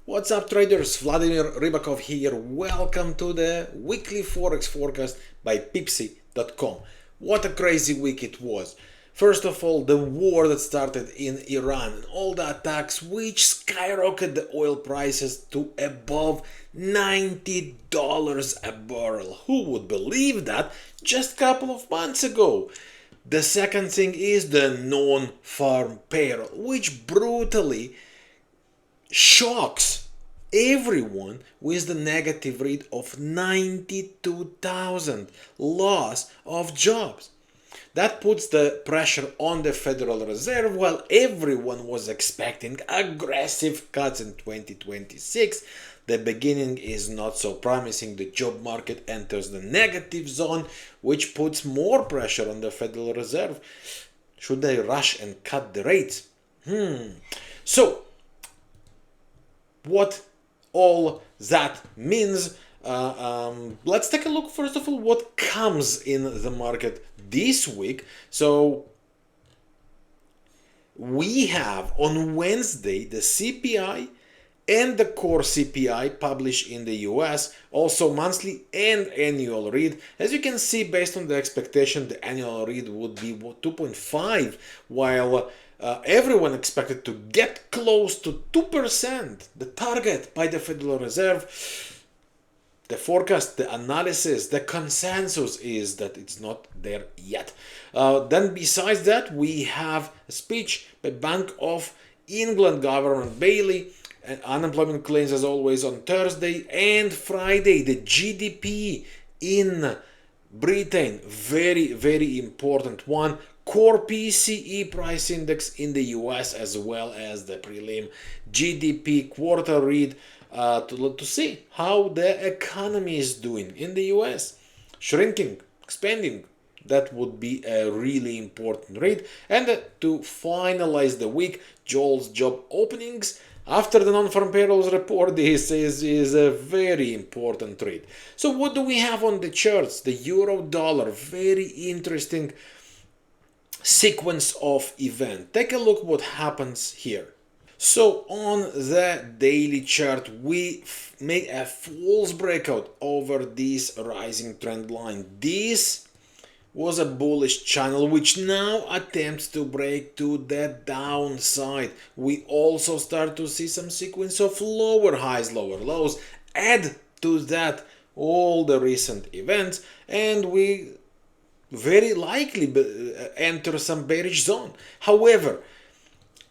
What's up, traders? Vladimir Rybakov here. Welcome to the weekly Forex forecast by Pipcy.com. What a crazy week it was. First of all, the war that started in Iran and all the attacks which skyrocketed the oil prices to above $90 a barrel. Who would believe that just a couple of months ago? The second thing is the non-farm payroll, which brutally shocks everyone with the negative read of 92,000 loss of jobs. That puts the pressure on the Federal Reserve while everyone was expecting aggressive cuts in 2026. The beginning is not so promising. The job market enters the negative zone, which puts more pressure on the Federal Reserve. Should they rush and cut the rates? So, what all that means. Let's take a look first of all what comes in the market this week. So we have on Wednesday the CPI and the core CPI published in the US, also monthly and annual read. As you can see, based on the expectation, the annual read would be 2.5, while everyone expected to get close to 2%, the target by the Federal Reserve. The forecast, the analysis, the consensus is that it's not there yet. Then besides that, we have a speech by Bank of England Governor Bailey, and unemployment claims as always on Thursday and Friday. The GDP in Britain, very, very important one. Core PCE price index in the US, as well as the prelim GDP quarter read to see how the economy is doing in the US. Shrinking, expanding, that would be a really important read. And to finalize the week, Joel's job openings after the non-farm payrolls report. This is a very important read. So what do we have on the charts? The euro dollar, very interesting sequence of event. Take a look what happens here. So on the daily chart, we made a false breakout over this rising trend line. This was a bullish channel which now attempts to break to the downside. We also start to see some sequence of lower highs, lower lows. Add to that all the recent events, and we very likely enter some bearish zone. However,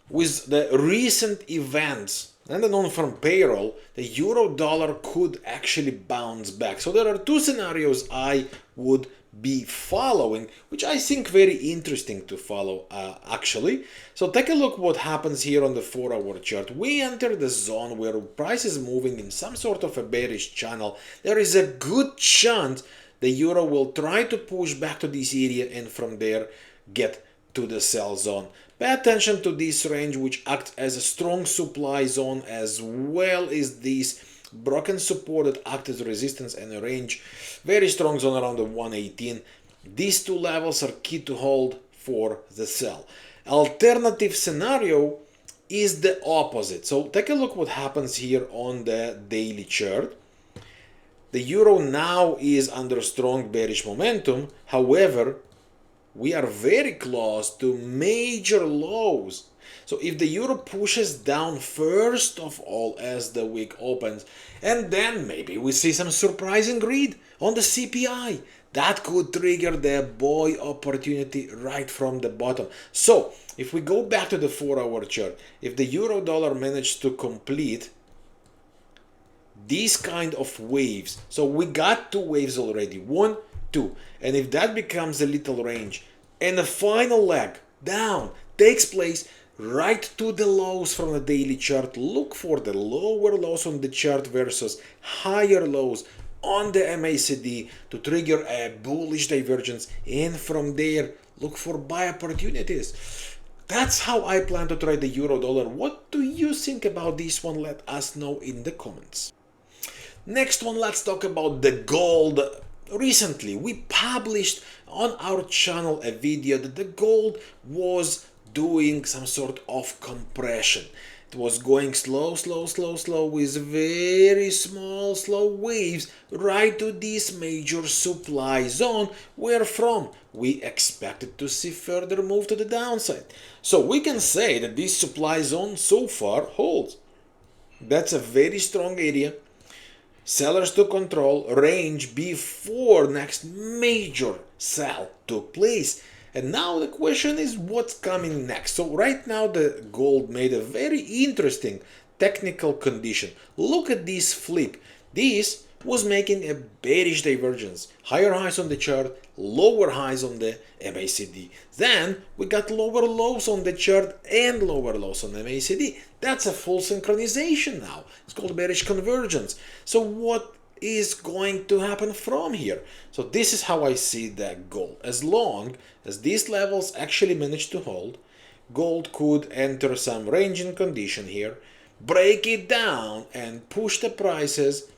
with the recent events and the non-farm payroll, the euro dollar could actually bounce back. So there are two scenarios I would be following, which I think very interesting to follow actually. So take a look what happens here on the 4-hour chart. We enter the zone where price is moving in some sort of a bearish channel. There is a good chance the euro will try to push back to this area and from there get to the sell zone. Pay attention to this range, which acts as a strong supply zone, as well as this broken support that acts as resistance and a range. Very strong zone around the 118. These two levels are key to hold for the sell. Alternative scenario is the opposite. So take a look what happens here on the daily chart. The euro now is under strong bearish momentum. However, we are very close to major lows. So if the euro pushes down first of all as the week opens, and then maybe we see some surprising read on the CPI, that could trigger the buy opportunity right from the bottom. So if we go back to the 4-hour chart, if the euro dollar managed to complete these kind of waves, so we got two waves already, 1, 2, and if that becomes a little range and the final leg down takes place right to the lows from the daily chart, look for the lower lows on the chart versus higher lows on the MACD to trigger a bullish divergence, and from there look for buy opportunities. That's how I plan to trade the euro dollar. What do you think about this one? Let us know in the comments. Next one, let's talk about the gold. Recently, we published on our channel a video that the gold was doing some sort of compression. It was going slow, slow, slow, slow with very small, slow waves right to this major supply zone where from we expected to see further move to the downside. So we can say that this supply zone so far holds. That's a very strong area. Sellers to control range before next major sell took place. And now the question is what's coming next. So right now the gold made a very interesting technical condition. Look at this flip. This was making a bearish divergence. Higher highs on the chart, lower highs on the MACD. Then we got lower lows on the chart and lower lows on the MACD. That's a full synchronization now. It's called bearish convergence. So what is going to happen from here? So this is how I see that gold. As long as these levels actually manage to hold, gold could enter some ranging condition here, break it down and push the prices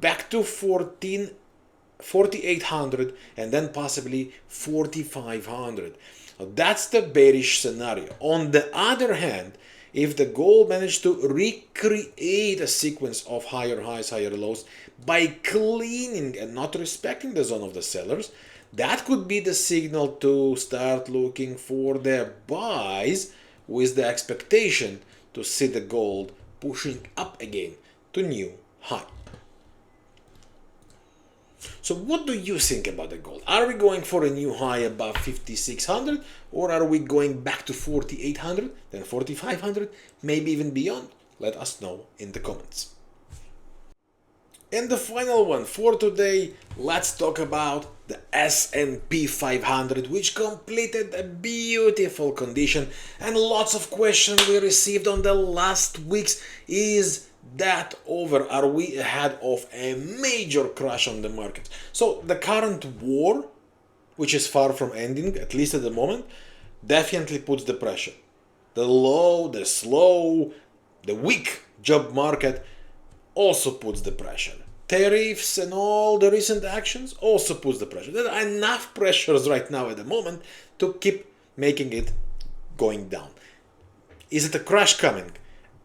back to 4,800 and then possibly 4,500. That's the bearish scenario. On the other hand, if the gold managed to recreate a sequence of higher highs, higher lows by cleaning and not respecting the zone of the sellers, that could be the signal to start looking for the buys with the expectation to see the gold pushing up again to new high. So what do you think about the gold? Are we going for a new high above 5,600 or are we going back to 4,800, then 4,500, maybe even beyond? Let us know in the comments. And the final one for today, let's talk about the S&P 500, which completed a beautiful condition, and lots of questions we received on the last weeks. Is that over? Are we ahead of a major crash on the market? So the current war, which is far from ending, at least at the moment, definitely puts the pressure. The low, the slow, the weak job market also puts the pressure. Tariffs and all the recent actions also puts the pressure. There are enough pressures right now at the moment to keep making it going down. Is it a crash coming?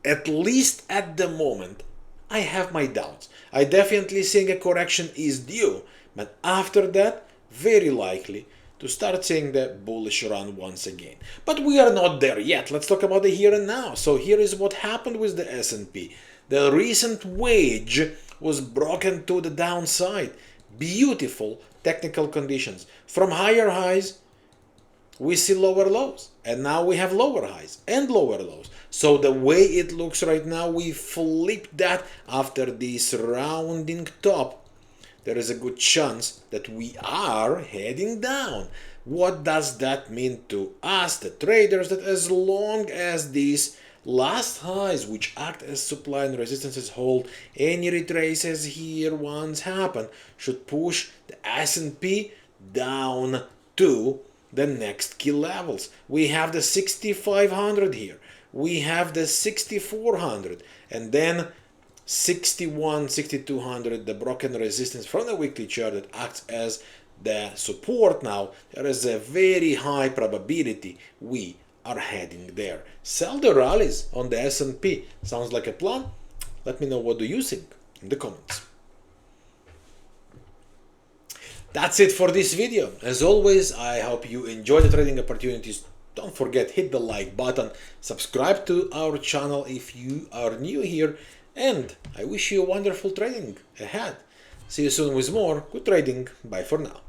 At least at the moment, I have my doubts. I definitely think a correction is due, but after that, very likely to start seeing the bullish run once again. But we are not there yet. Let's talk about the here and now. So here is what happened with the S&P. The recent wedge was broken to the downside. Beautiful technical conditions. From higher highs, we see lower lows, and now we have lower highs and lower lows. So the way it looks right now, we flip that after this rounding top. There is a good chance that we are heading down. What does that mean to us, the traders? That as long as these last highs, which act as supply and resistances, hold, any retraces here once happen should push the S&P down to the next key levels. We have the 6,500 here. We have the 6,400 and then 61, 6,200, the broken resistance from the weekly chart that acts as the support now. There is a very high probability we are heading there. Sell the rallies on the S&P. Sounds like a plan? Let me know what do you think in the comments. That's it for this video. As always, I hope you enjoy the trading opportunities. Don't forget, hit the like button, subscribe to our channel if you are new here, and I wish you a wonderful trading ahead. See you soon with more. Good trading. Bye for now.